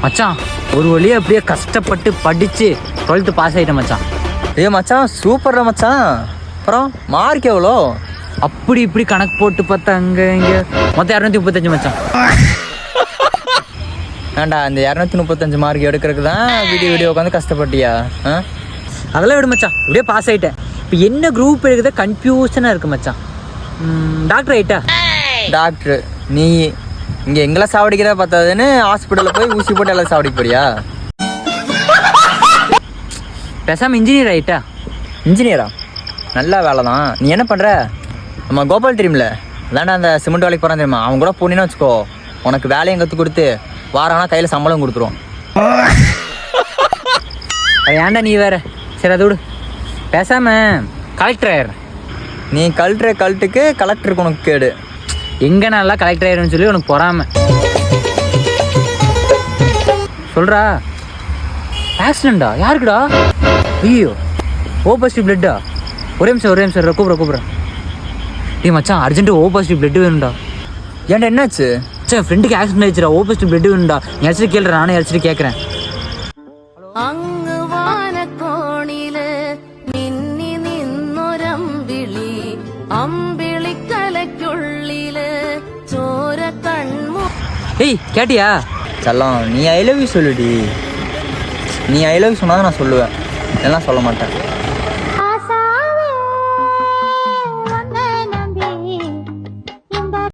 மச்சான் ஒரு வழியா அப்படியே கஷ்டப்பட்டு படிச்சு 12th பாஸ் ஆயிட்டேன் மச்சான். மச்சான் சூப்பர்டா மச்சான். அப்புறம் மார்க் எவ்வளோ? அப்படி இப்படி கணக்கு போட்டு பார்த்தா அங்கே இங்கே மொத்தம் 235 மச்சான். ஏண்டா இந்த 235 மார்க் எடுக்கிறதுக்கு தான் வீடியோ உட்காந்து கஷ்டப்பட்டியா? அதெல்லாம் விடு மச்சான், இப்படியே பாஸ் ஆகிட்டேன். இப்போ என்ன குரூப் எடுக்குத கன்ஃபியூஷனாக இருக்குது மச்சான். டாக்டர் ஆகிட்டா? டாக்டரு நீ இங்கே எங்கெல்லாம் சாவடிக்கிறா பார்த்தாதுன்னு ஹாஸ்பிட்டலில் போய் ஊசி போட்டு எல்லாம் சாவடிக்க போறியா? பேசாமல் இன்ஜினியர் ஆகிட்டா? இன்ஜினியரா? நல்ல வேலை தான். நீ என்ன பண்ணுற? நம்ம கோபால் தெரியுமில்ல, அதாண்டா அந்த சிமெண்ட் வேலைக்கு போகிறான் தெரியுமா, அவன் கூட போனீன்னு வச்சுக்கோ, உனக்கு வேலையும் கற்றுக் கொடுத்து வாரானா கையில் சம்பளம் கொடுத்துருவோம். ஏன்டா நீ வேற? சரி அதை விடு, பேசாமல் கலெக்டர் ஆயிடுறேன். நீ கலெக்டருக்கு கலெக்டருக்கு உனக்கு கேடு. எங்கே நல்லா கலெக்டர் ஆயிடும்னு சொல்லி உனக்கு பொறாம சொல்கிறா. ஆக்சிடெண்டா? யாருக்குடா? ஐயோ, ஓ பாசிட்டிவ் பிளட்டா? ஒரே நிமிஷம் கூப்பிட்றேன். டீ மச்சான் அர்ஜென்ட்டு ஓ பாசிட்டிவ் பிளட் வேணும்டா. ஏன்டா என்னாச்சு? மச்சான் ஃப்ரெண்டுக்கு ஆக்சிடென்ட் ஆயிடுச்சுடா, ஓ பாசிட்டிவ் பிளட் வேணும்டா. நீ அடிச்சுட்டு கேள்ற, நானே அடிச்சுட்டு கேட்குறேன். ஏய் கேட்டியா? செல்லம் நீ ஐ லவ் யூ சொல்லுடி. நீ ஐ லவ் யூ சொன்னா நான் சொல்லுவேன், எல்லாம் சொல்ல மாட்டேன்.